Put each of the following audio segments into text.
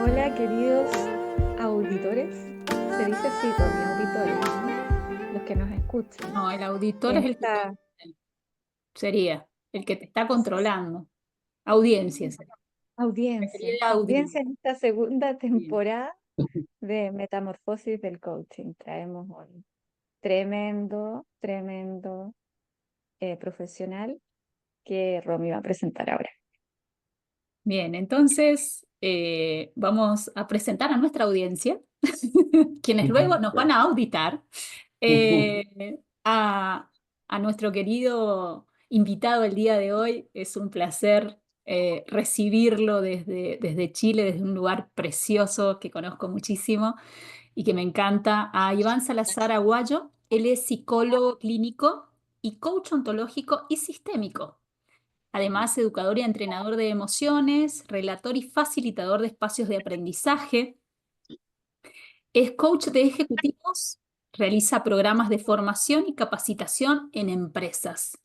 Hola, queridos auditores. Se dice así, mis auditores, ¿no? Los que nos escuchan. No, el auditor es En el que esta sería, el que te está controlando. Audiencia sería. La audiencia, querida audiencia audiencia. en esta segunda Bien. temporada de Metamorfosis del Coaching. Traemos un tremendo profesional que Romy va a presentar ahora. Bien, entonces vamos a presentar a nuestra audiencia, quienes luego nos van a auditar, a, a nuestro querido invitado el día de hoy. Es un placer recibirlo desde Chile, desde un lugar precioso que conozco muchísimo y que me encanta, a Iván Salazar Aguayo. Él es psicólogo clínico y coach ontológico y sistémico. Además, educador y entrenador de emociones, relator y facilitador de espacios de aprendizaje. Es coach de ejecutivos, realiza programas de formación y capacitación en empresas.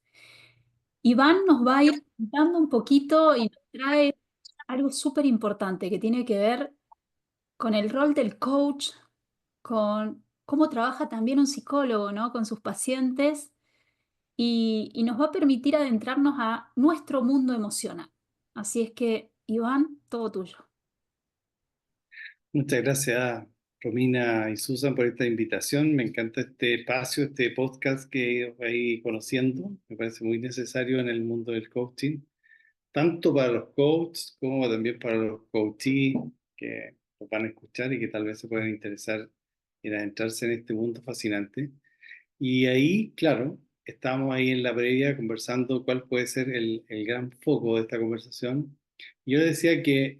Iván nos va a ir contando un poquito y nos trae algo súper importante que tiene que ver con el rol del coach, con cómo trabaja también un psicólogo, ¿no? Con sus pacientes y nos va a permitir adentrarnos a nuestro mundo emocional. Así es que, Iván, todo tuyo. Muchas gracias, Romina y Susan, por esta invitación. Me encanta este espacio, este podcast que voy conociendo. Me parece muy necesario en el mundo del coaching, tanto para los coaches como también para los coachees que lo van a escuchar y que tal vez se puedan interesar en adentrarse en este mundo fascinante. Y ahí, claro, estábamos ahí en la previa conversando cuál puede ser el gran foco de esta conversación. Yo decía que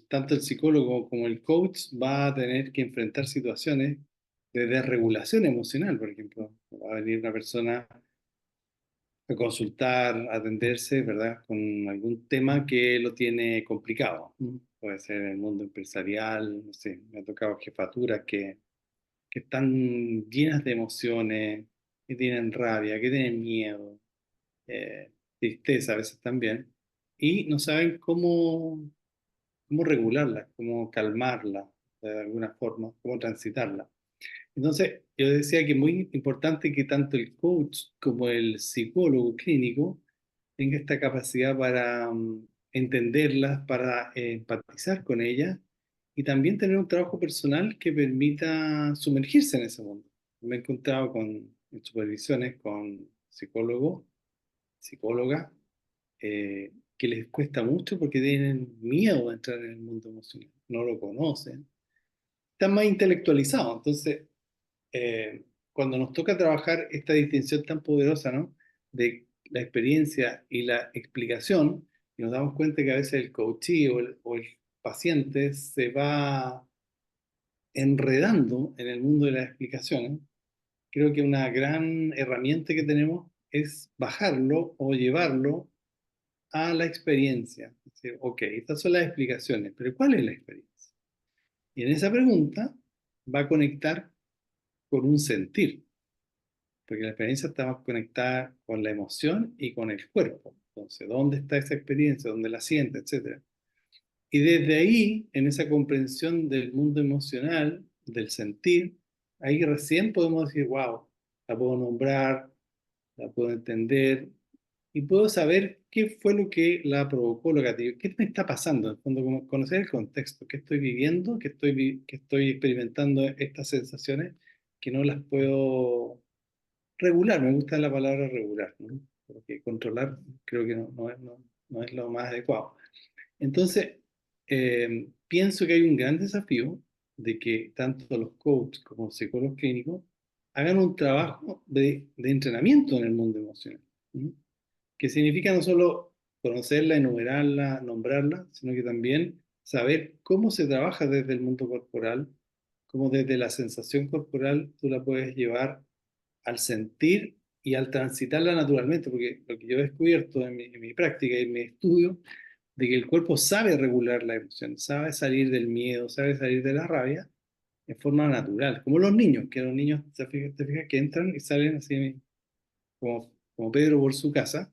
tanto el psicólogo como el coach va a tener que enfrentar situaciones de desregulación emocional, por ejemplo. Va a venir una persona a consultar, a atenderse, ¿verdad? Con algún tema que lo tiene complicado. Puede ser en el mundo empresarial, no sé, me ha tocado jefaturas que están llenas de emociones, que tienen rabia, que tienen miedo, tristeza a veces también, y no saben cómo regularla, cómo calmarla de alguna forma, cómo transitarla. Entonces, yo decía que es muy importante que tanto el coach como el psicólogo clínico tenga esta capacidad para entenderlas, para empatizar con ellas y también tener un trabajo personal que permita sumergirse en ese mundo. Me he encontrado en supervisiones con psicólogos, psicólogas, que les cuesta mucho porque tienen miedo de entrar en el mundo emocional, no lo conocen, están más intelectualizados. Entonces, cuando nos toca trabajar esta distinción tan poderosa, ¿no? De la experiencia y la explicación, y nos damos cuenta que a veces el coachee o el paciente se va enredando en el mundo de las explicaciones. Creo que una gran herramienta que tenemos es bajarlo o llevarlo a la experiencia. Es decir, ok, estas son las explicaciones, pero ¿cuál es la experiencia? Y en esa pregunta va a conectar con un sentir, porque la experiencia está más conectada con la emoción y con el cuerpo. Entonces, ¿dónde está esa experiencia? ¿Dónde la siente? Etcétera. Y desde ahí, en esa comprensión del mundo emocional, del sentir, ahí recién podemos decir, wow, la puedo nombrar, la puedo entender y puedo saber qué fue lo que la provocó, lo que qué me está pasando, en el fondo, como conocer el contexto, qué estoy viviendo, que estoy experimentando estas sensaciones que no las puedo regular. Me gusta la palabra regular, ¿no? Porque controlar creo que no es lo más adecuado. Entonces, pienso que hay un gran desafío de que tanto los coaches como los psicólogos clínicos hagan un trabajo de entrenamiento en el mundo emocional, ¿no? Que significa no solo conocerla, enumerarla, nombrarla, sino que también saber cómo se trabaja desde el mundo corporal, cómo desde la sensación corporal tú la puedes llevar al sentir y al transitarla naturalmente, porque lo que yo he descubierto en mi práctica y en mi estudio, de que el cuerpo sabe regular la emoción, sabe salir del miedo, sabe salir de la rabia en forma natural, como los niños, que los niños, te fijas que entran y salen así como Pedro por su casa,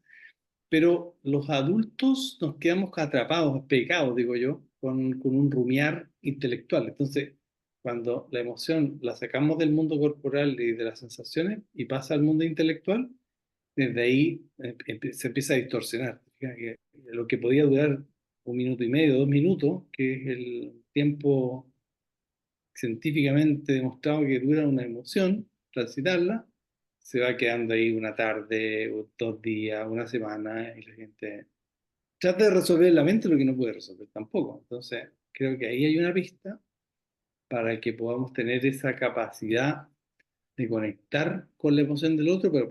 pero los adultos nos quedamos atrapados, pegados, digo yo, con un rumiar intelectual. Entonces, cuando la emoción la sacamos del mundo corporal y de las sensaciones y pasa al mundo intelectual, desde ahí se empieza a distorsionar. Fíjate que lo que podía durar 1 minuto y medio, 2 minutos, que es el tiempo científicamente demostrado que dura una emoción, transitarla, se va quedando ahí una tarde, o 2 días, una semana, y la gente trata de resolver en la mente lo que no puede resolver tampoco. Entonces, creo que ahí hay una pista para que podamos tener esa capacidad de conectar con la emoción del otro, pero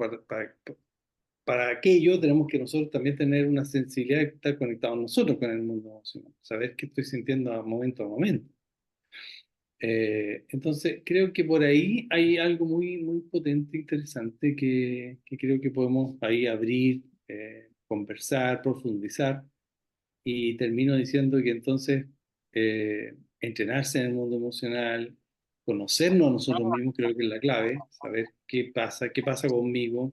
para aquello tenemos que nosotros también tener una sensibilidad de estar conectados nosotros con el mundo emocional, saber qué estoy sintiendo a momento a momento. Entonces, creo que por ahí hay algo muy, muy potente, interesante, que creo que podemos ahí abrir, conversar, profundizar, y termino diciendo que entonces entrenarse en el mundo emocional, conocernos a nosotros mismos, creo que es la clave, saber qué pasa conmigo,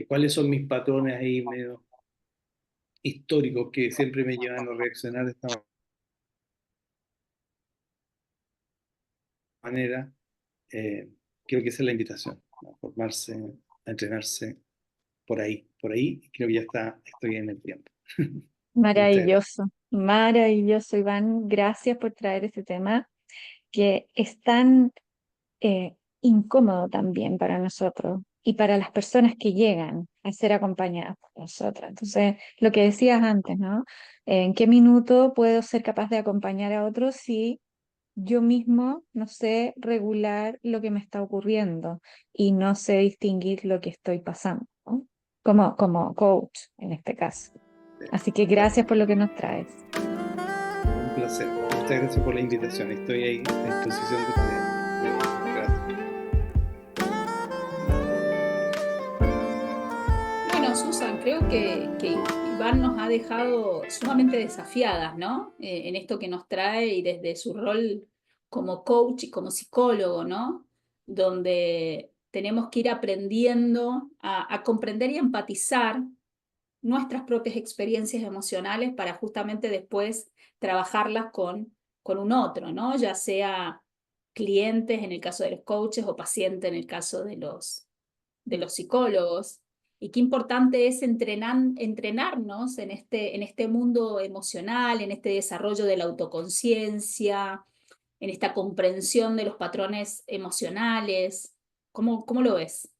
cuáles son mis patrones ahí medio históricos que siempre me llevan a reaccionar de esta manera. eh, Creo que esa es la invitación, ¿no? A formarse, a entrenarse por ahí, creo que ya estoy en el tiempo. Muchas gracias. Maravilloso, maravilloso, Iván. Gracias por traer este tema que es tan incómodo también para nosotros y para las personas que llegan a ser acompañadas por nosotras. Entonces, lo que decías antes, ¿no? ¿En qué minuto puedo ser capaz de acompañar a otros si yo mismo no sé regular lo que me está ocurriendo y no sé distinguir lo que estoy pasando, ¿no? Como coach en este caso. Así que gracias por lo que nos traes. Un placer. Muchas gracias por la invitación. Estoy ahí a disposición de ustedes. Gracias. Bueno, Susan, creo que Iván nos ha dejado sumamente desafiadas, ¿no? En esto que nos trae y desde su rol como coach y como psicólogo, ¿no? Donde tenemos que ir aprendiendo a comprender y empatizar nuestras propias experiencias emocionales para justamente después trabajarlas con un otro, ¿no? Ya sea clientes en el caso de los coaches o pacientes en el caso de los psicólogos. Y qué importante es entrenarnos en este mundo emocional, en este desarrollo de la autoconciencia, en esta comprensión de los patrones emocionales. ¿Cómo lo ves?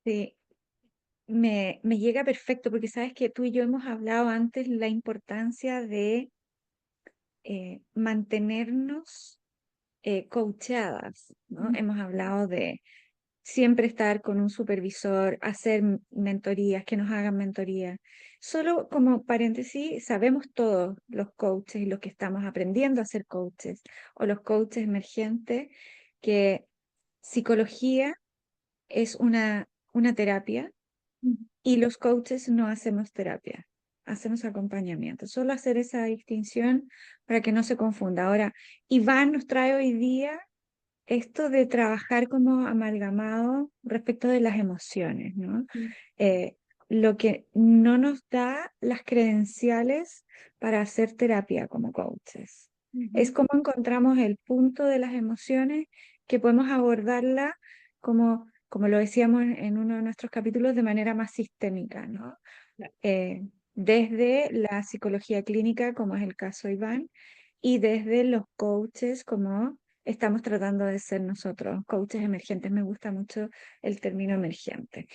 Sí, me llega perfecto porque sabes que tú y yo hemos hablado antes la importancia de mantenernos coachadas, ¿no? Hemos hablado de siempre estar con un supervisor, hacer mentorías, que nos hagan mentorías. Solo como paréntesis, sabemos todos los coaches y los que estamos aprendiendo a ser coaches o los coaches emergentes que psicología es una terapia y los coaches no hacemos terapia, hacemos acompañamiento. Solo hacer esa distinción para que no se confunda. Ahora, Iván nos trae hoy día esto de trabajar como amalgamado respecto de las emociones, ¿no? Eh, lo que no nos da las credenciales para hacer terapia como coaches. Es como encontramos el punto de las emociones que podemos abordarla como lo decíamos en uno de nuestros capítulos, de manera más sistémica, ¿no? Desde la psicología clínica, como es el caso de Iván, y desde los coaches, como estamos tratando de ser nosotros, coaches emergentes. Me gusta mucho el término emergente.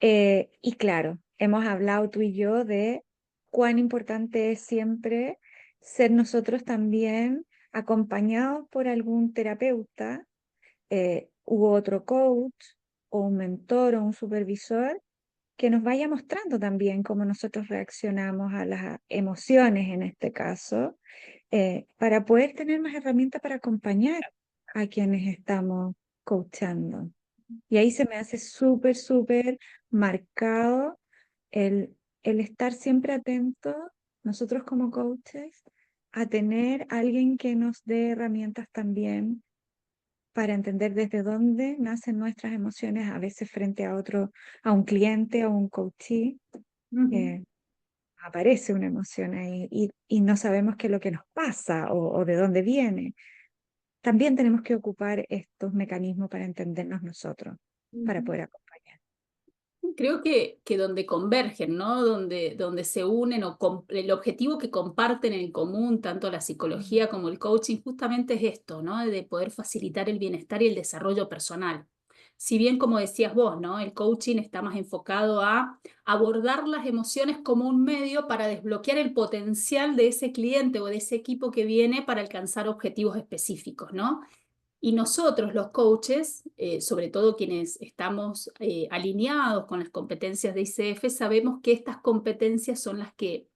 Y claro, hemos hablado tú y yo de cuán importante es siempre ser nosotros también acompañados por algún terapeuta u otro coach o un mentor o un supervisor que nos vaya mostrando también cómo nosotros reaccionamos a las emociones en este caso, para poder tener más herramientas para acompañar a quienes estamos coachando. Y ahí se me hace súper, súper marcado el, el estar siempre atento, nosotros como coaches, a tener alguien que nos dé herramientas también para entender desde dónde nacen nuestras emociones, a veces frente a otro, a un cliente o un coachee. Ujú. Eh, aparece una emoción ahí y no sabemos qué es lo que nos pasa o de dónde viene. También tenemos que ocupar estos mecanismos para entendernos nosotros, para Ujú. poder acompañar. Creo que donde convergen, ¿no? Donde se unen el objetivo que comparten en común, tanto la Mm. psicología como el coaching, justamente es esto, ¿no? De poder facilitar el bienestar y el desarrollo personal. Si bien, como decías vos, ¿no? El coaching está más enfocado a abordar las emociones como un medio para desbloquear el potencial de ese cliente o de ese equipo que viene para alcanzar objetivos específicos, ¿no? Y nosotros, los coaches, sobre todo quienes estamos alineados con las competencias de ICF, sabemos que estas competencias son las que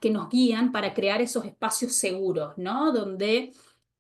nos guían para crear esos espacios seguros, ¿no? Donde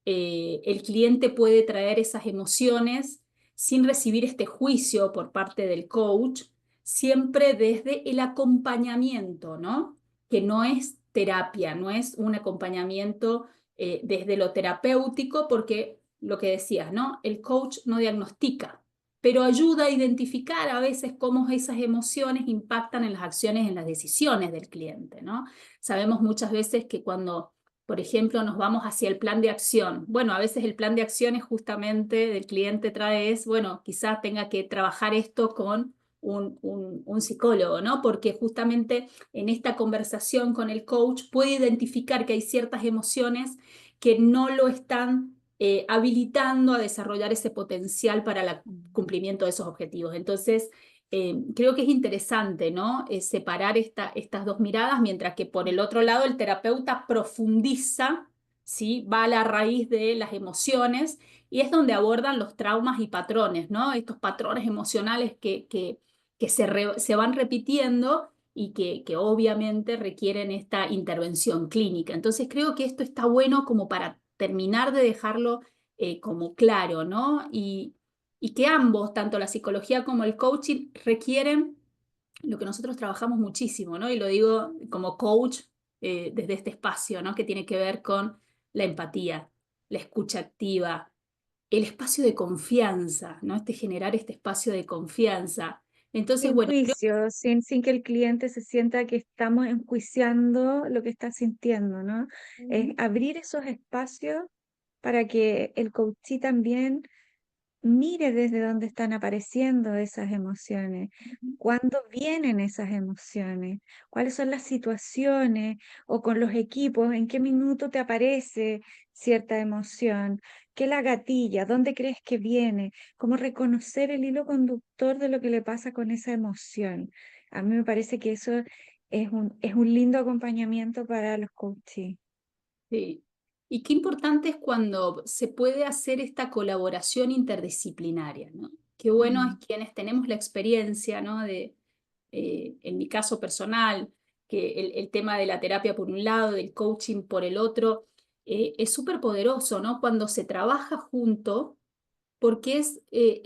el cliente puede traer esas emociones sin recibir este juicio por parte del coach, siempre desde el acompañamiento, ¿no? Que no es terapia, no es un acompañamiento desde lo terapéutico, porque lo que decías, ¿no? El coach no diagnostica, pero ayuda a identificar a veces cómo esas emociones impactan en las acciones, en las decisiones del cliente, ¿no? Sabemos muchas veces que cuando, por ejemplo, nos vamos hacia el plan de acción, bueno, a veces el plan de acción es justamente del cliente trae es, bueno, quizás tenga que trabajar esto con un psicólogo, ¿no? Porque justamente en esta conversación con el coach puede identificar que hay ciertas emociones que no lo están habilitando a desarrollar ese potencial para el cumplimiento de esos objetivos. Entonces, creo que es interesante, ¿no? Separar estas dos miradas, mientras que por el otro lado el terapeuta profundiza, ¿sí? Va a la raíz de las emociones y es donde abordan los traumas y patrones, ¿no? Estos patrones emocionales que se van repitiendo y que obviamente requieren esta intervención clínica. Entonces creo que esto está bueno como para terminar de dejarlo como claro, ¿no? Y que ambos, tanto la psicología como el coaching, requieren lo que nosotros trabajamos muchísimo, ¿no? Y lo digo como coach desde este espacio, ¿no? Que tiene que ver con la empatía, la escucha activa, el espacio de confianza, ¿no? Generar este espacio de confianza. Entonces, Sin bueno, creo juicio, sin que el cliente se sienta que estamos enjuiciando lo que está sintiendo, ¿no? Es que abrir esos espacios para que el coachee también mire desde dónde están apareciendo esas emociones, cuándo vienen esas emociones, cuáles son las situaciones o con los equipos, en qué minuto te aparece cierta emoción, qué la gatilla, dónde crees que viene, cómo reconocer el hilo conductor de lo que le pasa con esa emoción. A mí me parece que eso es un lindo acompañamiento para los coaches. Sí. Y qué importante es cuando se puede hacer esta colaboración interdisciplinaria, ¿no? Qué bueno Mm. es quienes tenemos la experiencia, ¿no? En mi caso personal, que el tema de la terapia por un lado, del coaching por el otro, es súper poderoso, ¿no? Cuando se trabaja junto, porque es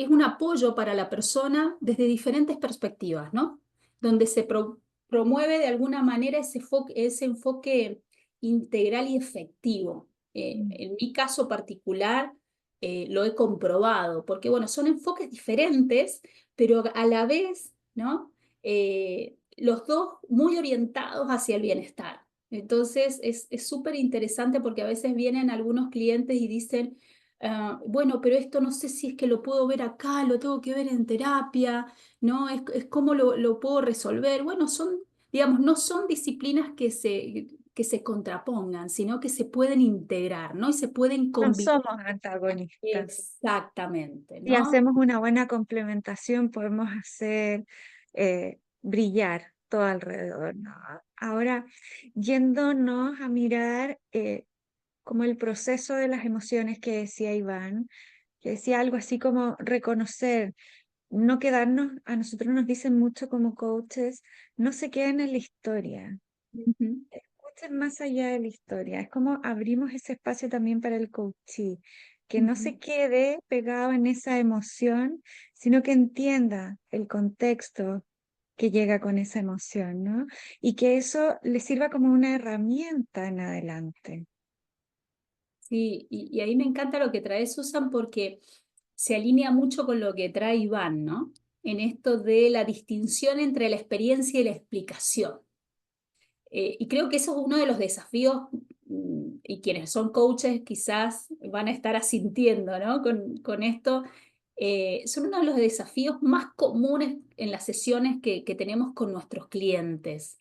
un apoyo para la persona desde diferentes perspectivas, ¿no? Donde se promueve de alguna manera ese enfoque integral y efectivo. Mm. En mi caso particular, lo he comprobado, porque bueno, son enfoques diferentes, pero a la vez, ¿no? Los dos muy orientados hacia el bienestar. Entonces, es súper interesante porque a veces vienen algunos clientes y dicen, bueno, pero esto no sé si es que lo puedo ver acá, lo tengo que ver en terapia, ¿no? Es cómo lo puedo resolver. Bueno, digamos, no son disciplinas que se contrapongan, sino que se pueden integrar, ¿no? Y se pueden No combinar. somos antagonistas. Exactamente, Si ¿no? hacemos una buena complementación, podemos hacer brillar todo alrededor, ¿no? Ahora, yéndonos a mirar como el proceso de las emociones que decía Iván, que decía algo así como reconocer, no quedarnos, a nosotros nos dicen mucho como coaches, no se queden en la historia, Ujú. escuchen más allá de la historia. Es como abrimos ese espacio también para el coachee, que no Ujú. se quede pegado en esa emoción, sino que entienda el contexto que llega con esa emoción, ¿no? Y que eso le sirva como una herramienta en adelante. Sí, y ahí me encanta lo que trae Susan porque se alinea mucho con lo que trae Iván, ¿no? En esto de la distinción entre la experiencia y la explicación. Y creo que eso es uno de los desafíos, y quienes son coaches quizás van a estar asintiendo, ¿no? Con esto. Son uno de los desafíos más comunes en las sesiones que tenemos con nuestros clientes,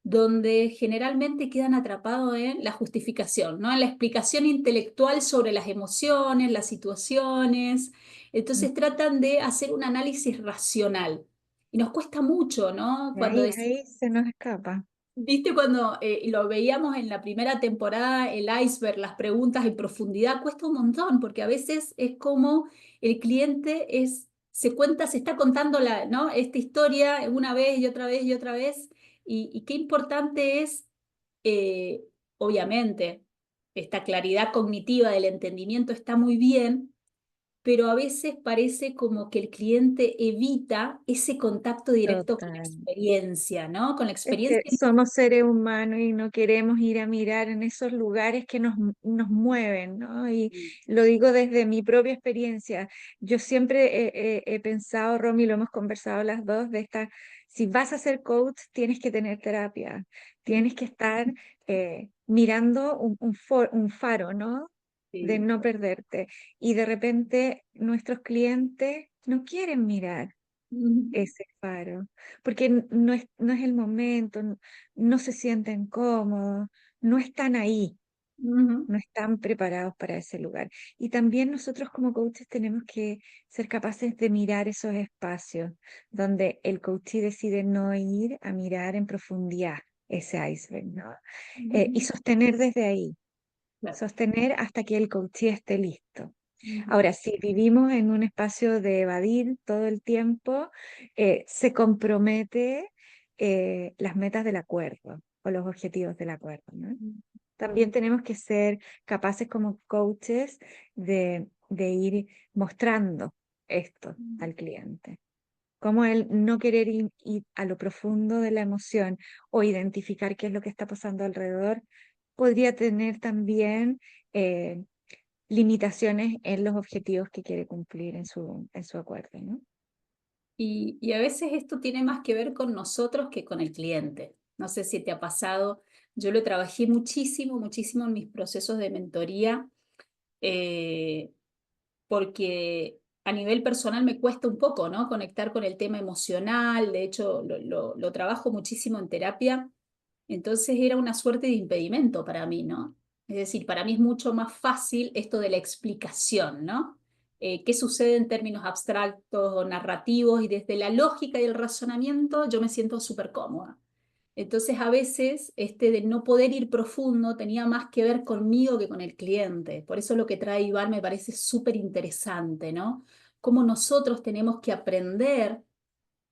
donde generalmente quedan atrapados en la justificación, ¿no? En la explicación intelectual sobre las emociones, las situaciones. Entonces tratan de hacer un análisis racional. Y nos cuesta mucho, ¿no? Y Cuando ahí se nos escapa. ¿Viste cuando lo veíamos en la primera temporada, el iceberg, las preguntas en profundidad? Cuesta un montón, porque a veces es como el cliente se está contando ¿no? esta historia una vez y otra vez y otra vez, y qué importante es, eh, obviamente, esta claridad cognitiva del entendimiento está muy bien, pero a veces parece como que el cliente evita ese contacto directo con la Total. experiencia, ¿no? Con la Es que experiencia. somos seres humanos y no queremos ir a mirar en esos lugares que nos mueven, ¿no? Y lo digo desde mi propia experiencia. Yo siempre he pensado, Romy, lo hemos conversado las dos, de esta, si vas a ser coach, tienes que tener terapia, tienes que estar mirando un faro, ¿no? De Sí. no perderte. Y de repente nuestros clientes no quieren mirar Ujú, ese faro, porque no es el momento, no se sienten cómodos, no están ahí, ujú, no están preparados para ese lugar. Y también nosotros como coaches tenemos que ser capaces de mirar esos espacios donde el coachee decide no ir a mirar en profundidad ese iceberg, ¿no? Y ujú, sostener desde ahí, claro, sostener hasta que el coachee esté listo. ujú, Ahora, si vivimos en un espacio de evadir todo el tiempo, se compromete las metas del acuerdo o los objetivos del acuerdo, ¿no? También tenemos que ser capaces como coaches de ir mostrando esto al cliente. Como el no querer ir a lo profundo de la emoción o identificar qué es lo que está pasando alrededor, podría tener también eh, limitaciones en los objetivos que quiere cumplir en su acuerdo, ¿no? y a veces esto tiene más que ver con nosotros que con el cliente. No sé si te ha pasado, yo lo trabajé muchísimo, muchísimo en mis procesos de mentoría, eh, porque a nivel personal me cuesta un poco, ¿no? Conectar con el tema emocional, de hecho lo trabajo muchísimo en terapia. Entonces era una suerte de impedimento para mí, ¿no? Es decir, para mí es mucho más fácil esto de la explicación, ¿no? ¿Qué sucede en términos abstractos o narrativos? Y desde la lógica y el razonamiento yo me siento súper cómoda. Entonces a veces este de no poder ir profundo tenía más que ver conmigo que con el cliente. Por eso lo que trae Iván me parece súper interesante, ¿no? Cómo nosotros tenemos que aprender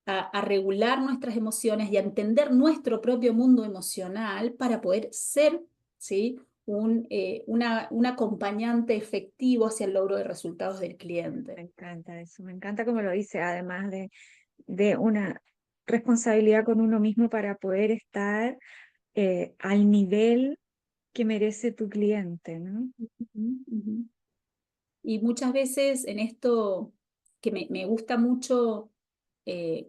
a regular nuestras emociones y a entender nuestro propio mundo emocional para poder ser, ¿sí? Un acompañante efectivo hacia el logro de resultados del cliente. Me encanta eso, me encanta como lo dice, además de una responsabilidad con uno mismo para poder estar al nivel que merece tu cliente, ¿no? Ujú, ujú. Y muchas veces en esto que me gusta mucho,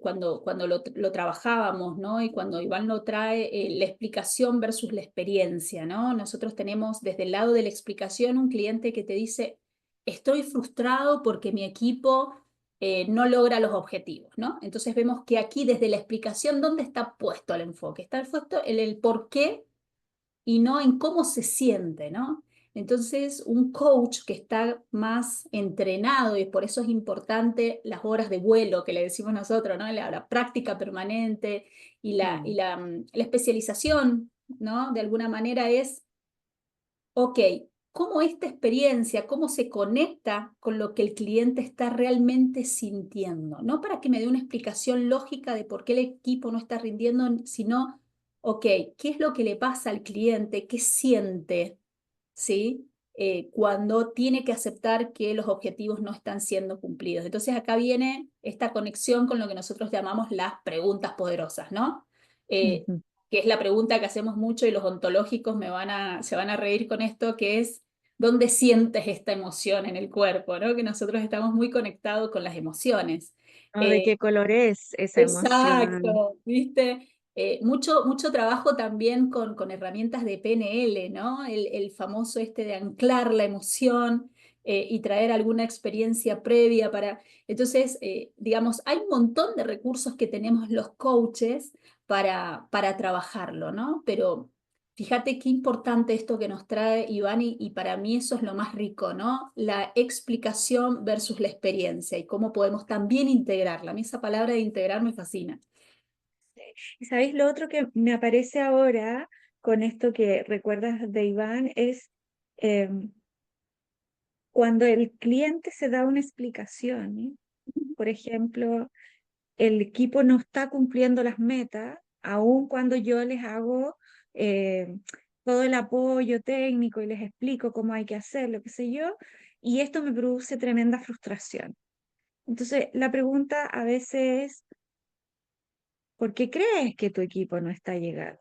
cuando lo trabajábamos, ¿no? Y cuando Iván lo trae, la explicación versus la experiencia, ¿no? Nosotros tenemos desde el lado de la explicación un cliente que te dice, estoy frustrado porque mi equipo no logra los objetivos, ¿no? Entonces vemos que aquí desde la explicación, ¿dónde está puesto el enfoque? Está puesto en el por qué y no en cómo se siente, ¿no? Entonces, un coach que está más entrenado, y por eso es importante las horas de vuelo que le decimos nosotros, ¿no? La práctica permanente y Mm. la especialización, ¿no? De alguna manera es, ok, ¿cómo esta experiencia, cómo se conecta con lo que el cliente está realmente sintiendo? No para que me dé una explicación lógica de por qué el equipo no está rindiendo, sino, ok, ¿qué es lo que le pasa al cliente? ¿Qué siente? ¿Sí? Cuando tiene que aceptar que los objetivos no están siendo cumplidos. Entonces acá viene esta conexión con lo que nosotros llamamos las preguntas poderosas, ¿no? Eh, Ujú. que es la pregunta que hacemos mucho y los ontológicos se van a reír con esto, que es, ¿dónde sientes esta emoción en el cuerpo? ¿No? Que nosotros estamos muy conectados con las emociones. ¿No? ¿De Eh, qué color es esa emoción? exacto, ¿viste? mucho trabajo también con herramientas de PNL, ¿no? El famoso este de anclar la emoción y traer alguna experiencia previa para... Entonces, digamos, hay un montón de recursos que tenemos los coaches para trabajarlo, ¿no? Pero fíjate qué importante esto que nos trae Iván y para mí eso es lo más rico, ¿no? La explicación versus la experiencia y cómo podemos también integrarla. A mí esa palabra de integrar me fascina. Y sabéis, lo otro que me aparece ahora con esto que recuerdas de Iván es em, cuando el cliente se da una explicación, ¿eh? Por ejemplo, el equipo no está cumpliendo las metas, aun cuando yo les hago eh, todo el apoyo técnico y les explico cómo hay que hacerlo, qué sé yo, y esto me produce tremenda frustración. Entonces, la pregunta a veces es, ¿por qué crees que tu equipo no está llegando?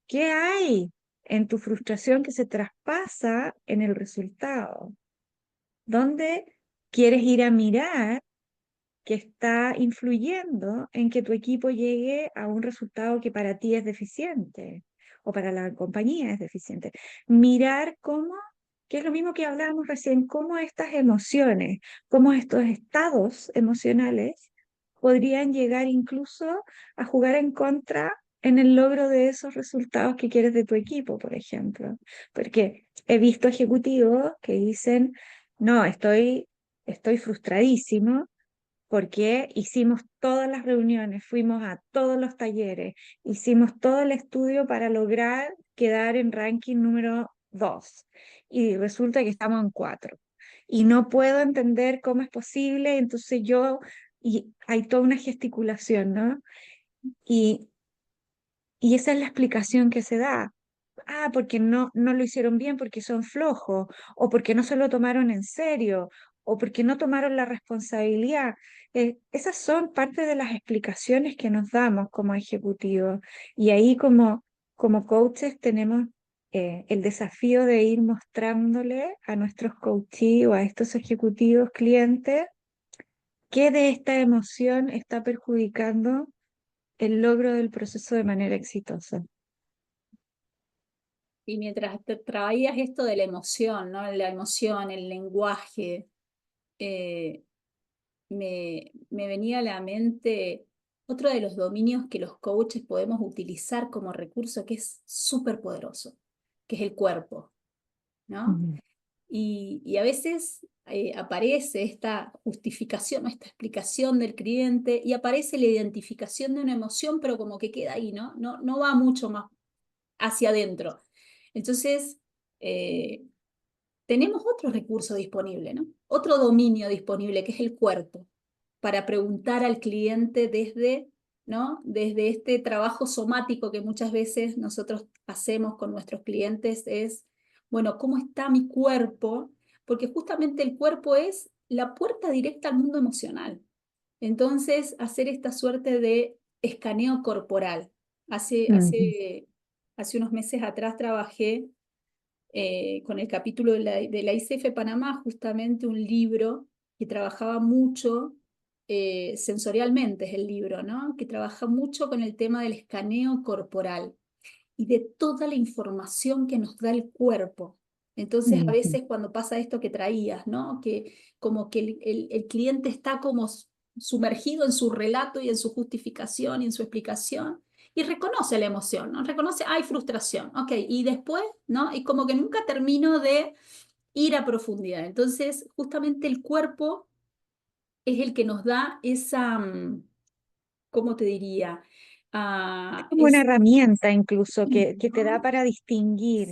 ¿Qué hay en tu frustración que se traspasa en el resultado? ¿Dónde quieres ir a mirar que está influyendo en que tu equipo llegue a un resultado que para ti es deficiente o para la compañía es deficiente? Mirar cómo, que es lo mismo que hablábamos recién, cómo estas emociones, cómo estos estados emocionales podrían llegar incluso a jugar en contra en el logro de esos resultados que quieres de tu equipo, por ejemplo. Porque he visto ejecutivos que dicen, no, estoy frustradísimo porque hicimos todas las reuniones, fuimos a todos los talleres, hicimos todo el estudio para lograr quedar en ranking número 2 y resulta que estamos en 4 y no puedo entender cómo es posible, entonces y hay toda una gesticulación, ¿no? Y, y esa es la explicación que se da. Ah, porque no lo hicieron bien, porque son flojos, o porque no se lo tomaron en serio, o porque no tomaron la responsabilidad. Esas son parte de las explicaciones que nos damos como ejecutivos. Y ahí como coaches tenemos el desafío de ir mostrándole a nuestros coachees o a estos ejecutivos clientes qué de esta emoción está perjudicando el logro del proceso de manera exitosa. Y mientras te traías esto de la emoción, ¿no? La emoción, el lenguaje, eh, me venía a la mente otro de los dominios que los coaches podemos utilizar como recurso que es súper poderoso, que es el cuerpo, ¿no? Ujú. Y a veces aparece esta justificación, esta explicación del cliente y aparece la identificación de una emoción, pero como que queda ahí, ¿no? No va mucho más hacia adentro. Entonces, eh, tenemos otro recurso disponible, ¿no? Otro dominio disponible, que es el cuerpo, para preguntar al cliente desde, ¿no? Desde este trabajo somático que muchas veces nosotros hacemos con nuestros clientes es, bueno, ¿cómo está mi cuerpo? Porque justamente el cuerpo es la puerta directa al mundo emocional. Entonces, hacer esta suerte de escaneo corporal. Hace, Ujú. hace, hace unos meses atrás trabajé con el capítulo de la ICF Panamá, justamente un libro que trabajaba mucho, sensorialmente es el libro, ¿no? Que trabaja mucho con el tema del escaneo corporal y de toda la información que nos da el cuerpo. Entonces, a Ujú. veces cuando pasa esto que traías, ¿no? Que como que el cliente está como sumergido en su relato y en su justificación y en su explicación y reconoce la emoción, ¿no? Reconoce, hay frustración, ok, y después, ¿no? Y como que nunca termino de ir a profundidad. Entonces, justamente el cuerpo es el que nos da esa, ¿cómo te diría? Ah, Como una es, herramienta incluso que te da ¿no? para distinguir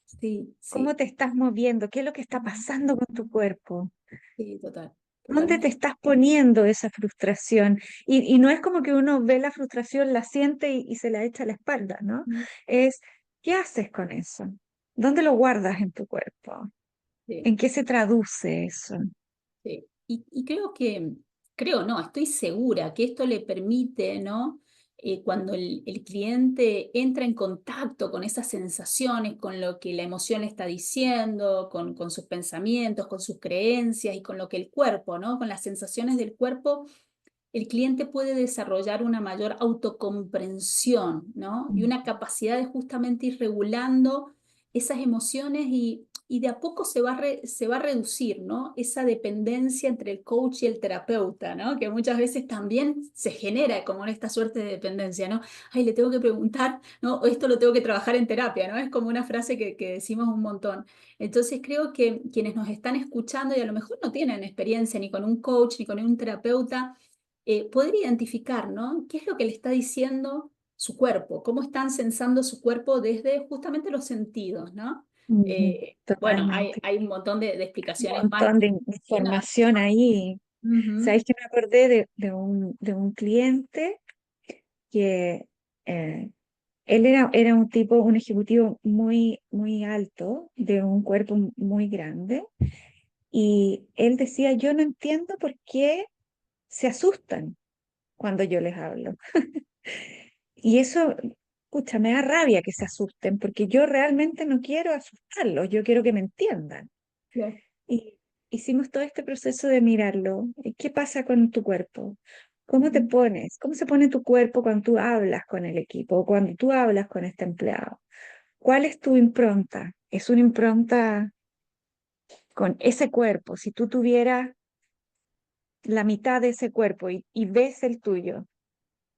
Sí, cómo sí, te estás moviendo, qué es lo que está pasando con tu cuerpo, sí, total, dónde te totalmente. estás poniendo esa frustración. Y no es como que uno ve la frustración, la siente y se la echa a la espalda, ¿no? Es, ¿qué haces con eso? ¿Dónde lo guardas en tu cuerpo? Sí, ¿En qué se traduce eso? sí. Y creo, no, estoy segura que esto le permite, ¿no? Cuando el cliente entra en contacto con esas sensaciones, con lo que la emoción le está diciendo, con sus pensamientos, con sus creencias y con lo que el cuerpo, ¿no? Con las sensaciones del cuerpo, el cliente puede desarrollar una mayor autocomprensión, ¿no? Y una capacidad de justamente ir regulando esas emociones y de a poco se va a reducir, ¿no? Esa dependencia entre el coach y el terapeuta, ¿no? Que muchas veces también se genera como esta suerte de dependencia, ¿no? Ay, le tengo que preguntar, ¿no? O esto lo tengo que trabajar en terapia, ¿no? Es como una frase que decimos un montón. Entonces creo que quienes nos están escuchando y a lo mejor no tienen experiencia ni con un coach ni con un terapeuta, poder identificar, ¿no? ¿Qué es lo que le está diciendo su cuerpo? ¿Cómo están sensando su cuerpo desde justamente los sentidos, ¿no? Ujú, Bueno, totalmente. hay un montón de Un explicaciones más. montón de Buenas. información ahí. Ujú. ¿Sabéis que me acordé de un cliente que él era un tipo, un ejecutivo muy, muy alto, de un cuerpo muy grande, y él decía, yo no entiendo por qué se asustan cuando yo les hablo. Y eso, pucha, me da rabia que se asusten, porque yo realmente no quiero asustarlos, yo quiero que me entiendan. Claro. Y hicimos todo este proceso de mirarlo. ¿Qué pasa con tu cuerpo? ¿Cómo te pones? ¿Cómo se pone tu cuerpo cuando tú hablas con el equipo o cuando tú hablas con este empleado? ¿Cuál es tu impronta? ¿Es una impronta con ese cuerpo? Si tú tuvieras la mitad de ese cuerpo y ves el tuyo,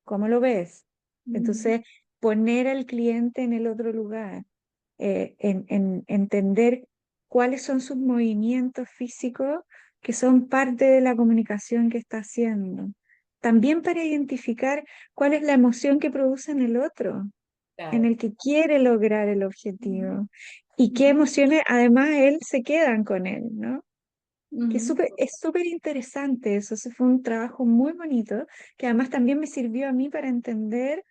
¿cómo lo ves? Ujú. Entonces, poner al cliente en el otro lugar, en entender cuáles son sus movimientos físicos que son parte de la comunicación que está haciendo. También para identificar cuál es la emoción que produce en el otro, en Claro. el que quiere lograr el Ujú. objetivo y qué Ujú. emociones además él se quedan con él, ¿no? Que Ujú. es súper interesante eso. Ese fue un trabajo muy bonito que además también me sirvió a mí para entender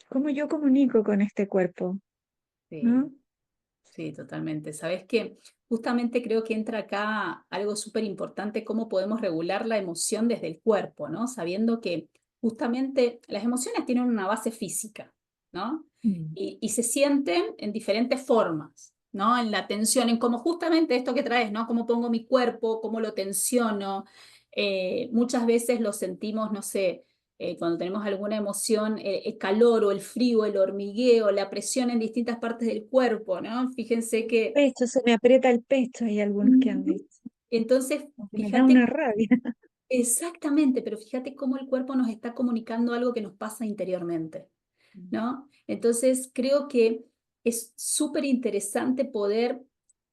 cómo yo comunico con este cuerpo, Sí. ¿no? Sí, totalmente. Sabes que justamente creo que entra acá algo súper importante, cómo podemos regular la emoción desde el cuerpo, ¿no? Sabiendo que justamente las emociones tienen una base física, ¿no? Mm. Y se sienten en diferentes formas, ¿no? En la tensión, en cómo justamente esto que traes, ¿no? Cómo pongo mi cuerpo, cómo lo tensiono. Muchas veces lo sentimos, no sé, cuando tenemos alguna emoción, el calor o el frío, el hormigueo, la presión en distintas partes del cuerpo, ¿no? Fíjense que... Pecho, se me aprieta el pecho, hay algunos que han Ujú. dicho. Entonces, Me da fíjate una rabia. exactamente, pero fíjate cómo el cuerpo nos está comunicando algo que nos pasa interiormente, ¿no? Entonces, creo que es súper interesante poder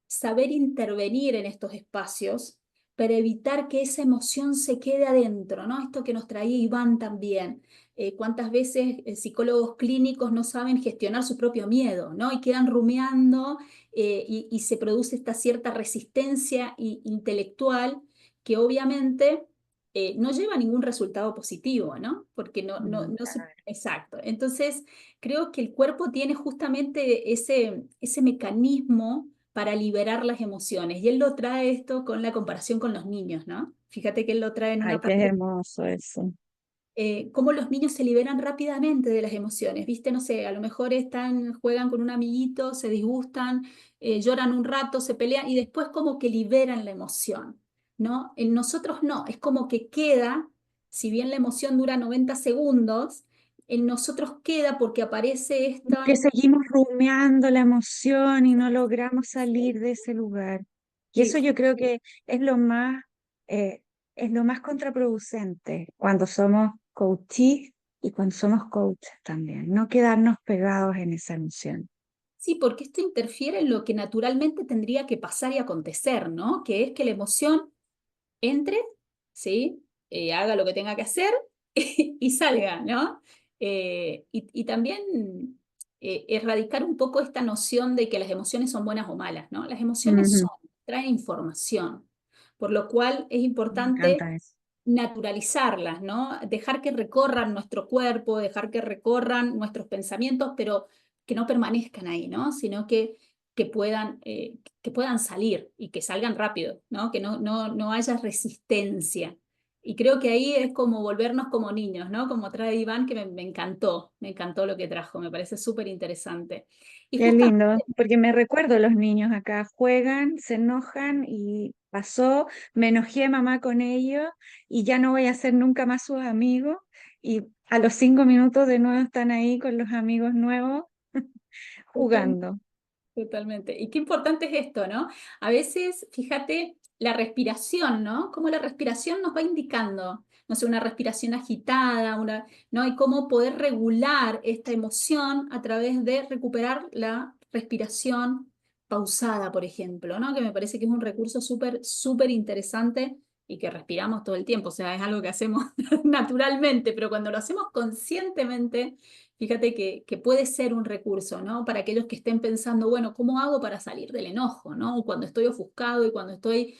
saber intervenir en estos espacios para evitar que esa emoción se quede adentro, ¿no? Esto que nos traía Iván también. ¿Cuántas veces psicólogos clínicos no saben gestionar su propio miedo, ¿no? Y quedan rumiando y se produce esta cierta resistencia intelectual que obviamente no lleva a ningún resultado positivo, ¿no? Porque no se... Claro. Exacto. Entonces, creo que el cuerpo tiene justamente ese mecanismo para liberar las emociones. Y él lo trae esto con la comparación con los niños, ¿no? Fíjate que él lo trae en Ay, una qué parte, hermoso eso. cómo los niños se liberan rápidamente de las emociones, ¿viste? No sé, a lo mejor juegan con un amiguito, se disgustan, lloran un rato, se pelean y después como que liberan la emoción, ¿no? En nosotros no, es como que queda, si bien la emoción dura 90 segundos, en nosotros queda porque aparece esta... Que seguimos rumiando la emoción y no logramos salir de ese lugar. Y que eso yo creo que es lo más, eh, es lo más contraproducente cuando somos coaches y cuando somos coaches también, no quedarnos pegados en esa emoción. Sí, porque esto interfiere en lo que naturalmente tendría que pasar y acontecer, ¿no? Que es que la emoción entre, ¿sí? Haga lo que tenga que hacer y salga, ¿no? Y también erradicar un poco esta noción de que las emociones son buenas o malas, ¿no? Las emociones Ujú. son, traen información, por lo cual es Me importante encanta eso. naturalizarlas, ¿no? Dejar que recorran nuestro cuerpo, dejar que recorran nuestros pensamientos, pero que no permanezcan ahí, ¿no? Sino que puedan salir y que salgan rápido, ¿no? Que no haya resistencia. Y creo que ahí es como volvernos como niños, ¿no? Como trae Iván, que me encantó lo que trajo, me parece súper interesante. Y Qué justamente, lindo, porque me recuerdo los niños acá, juegan, se enojan y pasó, me enojé mamá con ellos y ya no voy a ser nunca más sus amigos y a los 5 minutos de nuevo están ahí con los amigos nuevos jugando. totalmente. Y qué importante es esto, ¿no? A veces, fíjate, la respiración, ¿no? Cómo la respiración nos va indicando, no sé, una respiración agitada, ¿no? Y cómo poder regular esta emoción a través de recuperar la respiración pausada, por ejemplo, ¿no? Que me parece que es un recurso súper interesante y que respiramos todo el tiempo, o sea, es algo que hacemos naturalmente, pero cuando lo hacemos conscientemente, fíjate que puede ser un recurso, ¿no? Para aquellos que estén pensando, bueno, ¿cómo hago para salir del enojo, ¿no? Cuando estoy ofuscado y cuando estoy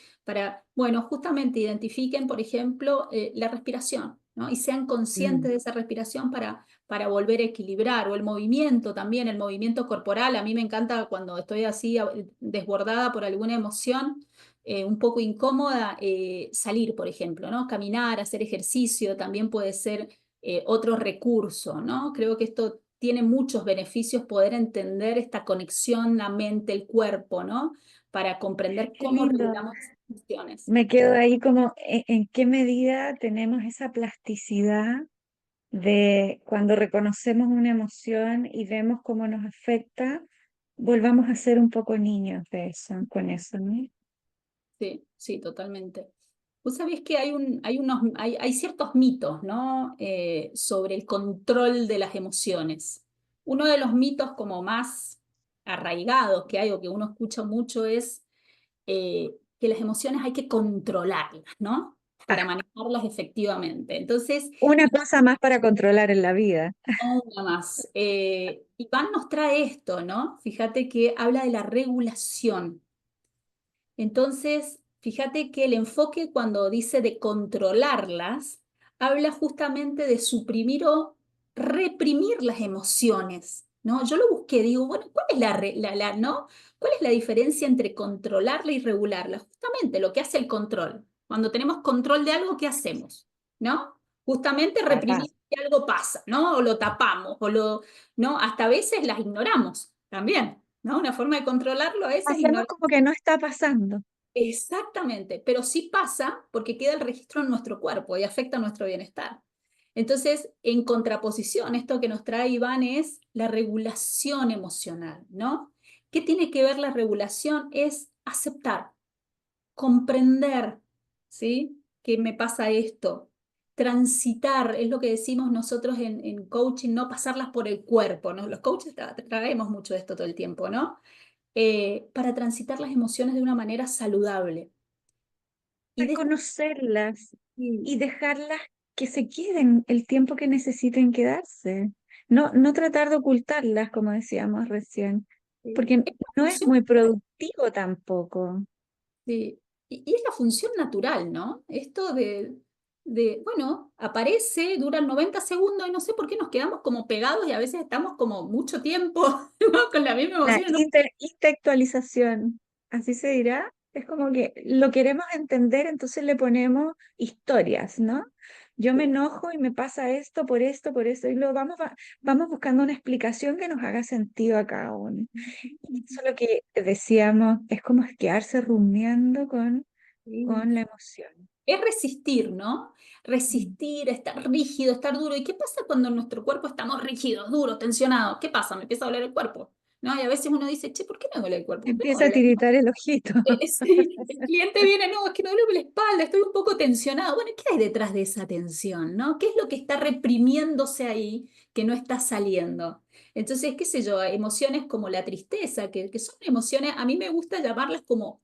bueno, justamente identifiquen, por ejemplo, la respiración, ¿no? Y sean conscientes Mm. de esa respiración para volver a equilibrar, o el movimiento también, el movimiento corporal. A mí me encanta cuando estoy así desbordada por alguna emoción. Un poco incómoda, salir, por ejemplo, ¿no? Caminar, hacer ejercicio, también puede ser otro recurso, ¿no? Creo que esto tiene muchos beneficios, poder entender esta conexión, la mente, el cuerpo, ¿no? Para comprender Qué cómo lindo. regulamos las emociones. Me quedo ahí como en qué medida tenemos esa plasticidad de cuando reconocemos una emoción y vemos cómo nos afecta, volvamos a ser un poco niños de eso, con eso, ¿no? Sí, sí, totalmente. Vos sabés que hay ciertos mitos, ¿no? Sobre el control de las emociones. Uno de los mitos como más arraigados que hay o que uno escucha mucho es que las emociones hay que controlarlas, ¿no? Para Ah, manejarlas efectivamente. Entonces, una cosa más para controlar en la vida. no una más. Iván nos trae esto, ¿no? Fíjate que habla de la regulación. Entonces, fíjate que el enfoque cuando dice de controlarlas, habla justamente de suprimir o reprimir las emociones, ¿no? Yo lo busqué, digo, bueno, ¿cuál es ¿no? ¿Cuál es la diferencia entre controlarla y regularla? Justamente lo que hace el control. Cuando tenemos control de algo, ¿qué hacemos? ¿No? Justamente Papá. reprimir que algo pasa, ¿no? O lo tapamos, ¿no? Hasta a veces las ignoramos también, ¿no? Una forma de controlarlo a veces es Hacemos ignorar. como que no está pasando. Exactamente, pero sí pasa porque queda el registro en nuestro cuerpo y afecta nuestro bienestar. Entonces, en contraposición, esto que nos trae Iván es la regulación emocional, ¿no? ¿Qué tiene que ver la regulación? Es aceptar, comprender, ¿sí? Que me pasa esto. Transitar, es lo que decimos nosotros en coaching, no pasarlas por el cuerpo, ¿no? Los coaches traemos mucho de esto todo el tiempo, ¿no? Para transitar las emociones de una manera saludable. Y dejar, Reconocerlas sí, y dejarlas que se queden el tiempo que necesiten quedarse. No, no tratar de ocultarlas, como decíamos recién, sí. porque Es la no es función, muy productivo tampoco. sí. Y es la función natural, ¿no? Esto bueno, aparece, duran 90 segundos y no sé por qué nos quedamos como pegados y a veces estamos como mucho tiempo, ¿no? Con la misma La emoción. intelectualización, así se dirá, es como que lo queremos entender, entonces le ponemos historias, ¿no? Yo me enojo y me pasa esto, por esto, y luego vamos buscando una explicación que nos haga sentido a cada uno. Y eso es lo que decíamos, es como quedarse rumiando Sí. con la emoción. Es resistir, ¿no? Mm. Resistir, estar rígido, estar duro. ¿Y qué pasa cuando en nuestro cuerpo estamos rígidos, duros, tensionados? ¿Qué pasa? Me empieza a doler el cuerpo, ¿no? Y a veces uno dice, che, ¿por qué me duele el cuerpo? ¿Por qué me Empieza a duele? tiritar el ojito. Sí, el cliente viene, no, es que me duele la espalda, estoy un poco tensionado. Bueno, ¿qué hay detrás de esa tensión, no? ¿Qué es lo que está reprimiéndose ahí que no está saliendo? Entonces, qué sé yo, emociones como la tristeza, que son emociones, a mí me gusta llamarlas como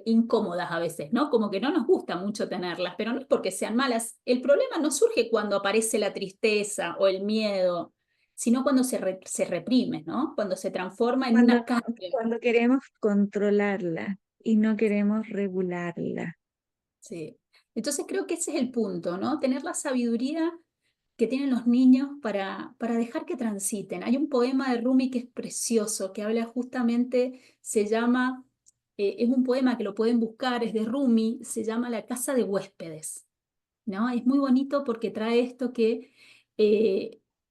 incómodas a veces, ¿no? Como que no nos gusta mucho tenerlas, pero no es porque sean malas. El problema no surge cuando aparece la tristeza o el miedo, sino cuando se reprime, ¿no? Cuando se transforma en Cuando, una carga. cuando queremos controlarla y no queremos regularla. Sí. Entonces creo que ese es el punto, ¿no? Tener la sabiduría que tienen los niños para dejar que transiten. Hay un poema de Rumi que es precioso, que habla justamente, se llama, es un poema que lo pueden buscar, es de Rumi, se llama La casa de huéspedes. ¿no? Es muy bonito porque trae esto que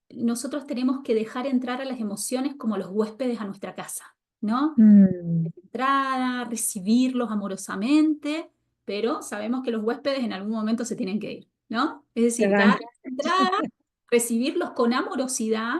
nosotros tenemos que dejar entrar a las emociones como los huéspedes a nuestra casa, ¿no? Mm, Entrada, recibirlos amorosamente, pero sabemos que los huéspedes en algún momento se tienen que ir, ¿no? Es se decir, van. dar entrada, recibirlos con amorosidad,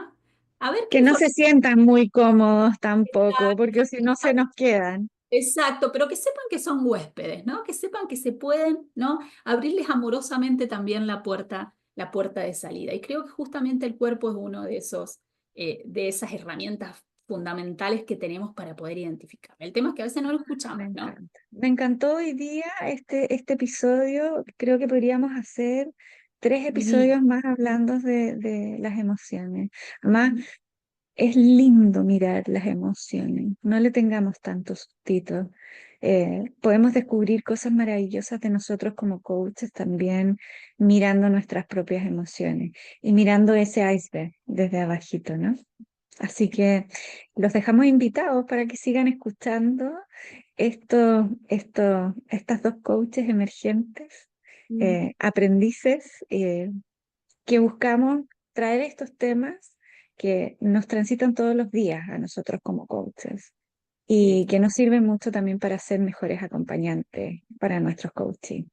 a ver qué Que no información. se sientan muy cómodos tampoco, porque si no se nos quedan. Exacto, pero que sepan que son huéspedes, ¿no? Que sepan que se pueden, ¿no? Abrirles amorosamente también la puerta de salida. Y creo que justamente el cuerpo es uno de esos, de esas herramientas fundamentales que tenemos para poder identificar. El tema es que a veces no lo Me escuchamos, ¿no? encanta. Me encantó hoy día este episodio. Creo que podríamos hacer 3 episodios Divino. más hablando de las emociones. Además, es lindo mirar las emociones. No le tengamos tantos sustitos. Podemos descubrir cosas maravillosas de nosotros como coaches también mirando nuestras propias emociones y mirando ese iceberg desde abajito, ¿no? Así que los dejamos invitados para que sigan escuchando estas dos coaches emergentes, Mm. aprendices, que buscamos traer estos temas que nos transitan todos los días a nosotros como coaches y Sí. que nos sirven mucho también para ser mejores acompañantes para nuestros coaching.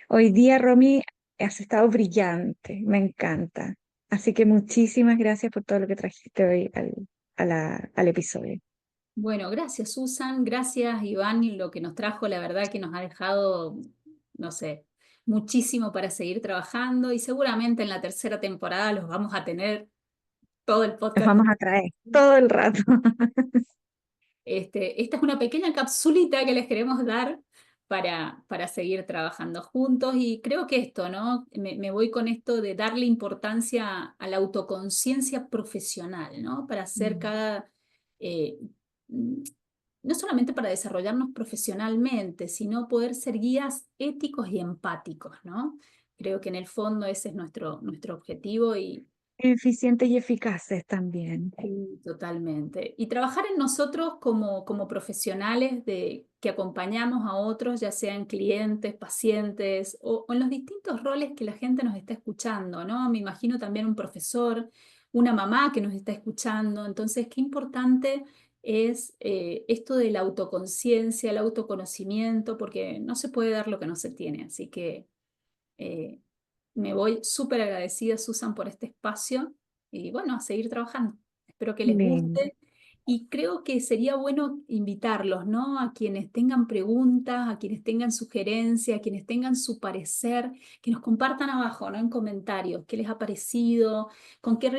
Hoy día, Romy, has estado brillante, me encanta. Así que muchísimas gracias por todo lo que trajiste hoy al episodio. Bueno, gracias Susan, gracias Iván, y lo que nos trajo, la verdad que nos ha dejado, no sé, muchísimo para seguir trabajando y seguramente en la tercera temporada los vamos a tener todo el Los podcast. vamos a traer todo el rato. Esta es una pequeña capsulita que les queremos dar para seguir trabajando juntos y creo que esto, ¿no? Me voy con esto de darle importancia a la autoconciencia profesional, ¿no? Para hacer Mm. cada, eh, mm, no solamente para desarrollarnos profesionalmente, sino poder ser guías éticos y empáticos, ¿no? Creo que en el fondo ese es nuestro objetivo y Eficientes y eficaces también. sí, totalmente. Y trabajar en nosotros como profesionales que acompañamos a otros, ya sean clientes, pacientes o en los distintos roles que la gente nos está escuchando, ¿no? Me imagino también un profesor, una mamá que nos está escuchando. Entonces, qué importante es esto de la autoconciencia, el autoconocimiento, porque no se puede dar lo que no se tiene. Así que eh, me voy súper agradecida, Susan, por este espacio y bueno, a seguir trabajando. Espero que les Bien. guste y creo que sería bueno invitarlos, ¿no? A quienes tengan preguntas, a quienes tengan sugerencias, a quienes tengan su parecer, que nos compartan abajo, ¿no? En comentarios, qué les ha parecido, con qué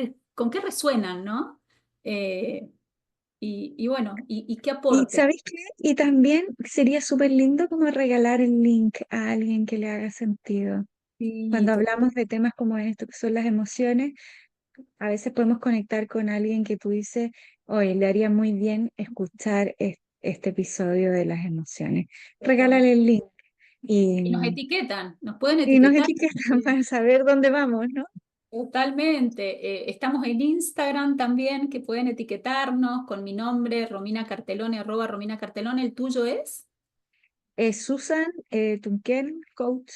resuenan, ¿no? Eh, y bueno, y qué Y aporte. ¿sabéis qué? Y también sería súper lindo como regalar el link a alguien que le haga sentido. Sí, Cuando hablamos de temas como esto, que son las emociones, a veces podemos conectar con alguien que tú dices, oye, le haría muy bien escuchar este episodio de las emociones. total. Regálale el link Y nos y, etiquetan, nos pueden y nos etiquetar. etiquetan para saber dónde vamos, ¿no? Totalmente. Estamos en Instagram también, que pueden etiquetarnos con mi nombre, Romina Cartelone, @Romina Cartelone. ¿El tuyo es? Susan Tunken Coach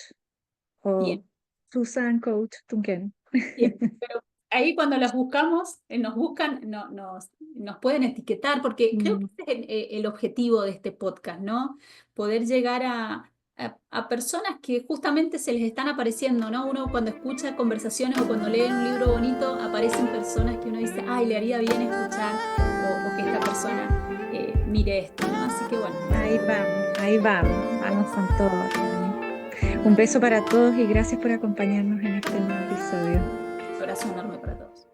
o Bien, Susan Coach Tunken. bien. Pero ahí cuando las buscamos, nos buscan, nos pueden etiquetar, porque creo que Mm. ese es el objetivo de este podcast, ¿no? Poder llegar a personas que justamente se les están apareciendo, ¿no? Uno cuando escucha conversaciones o cuando lee un libro bonito, aparecen personas que uno dice, ay, le haría bien escuchar o que esta persona mire esto, ¿no? Así que bueno, Ahí vamos, vamos con todo, Ronnie. Un beso para todos y gracias por acompañarnos en este nuevo episodio. abrazo enorme para todos.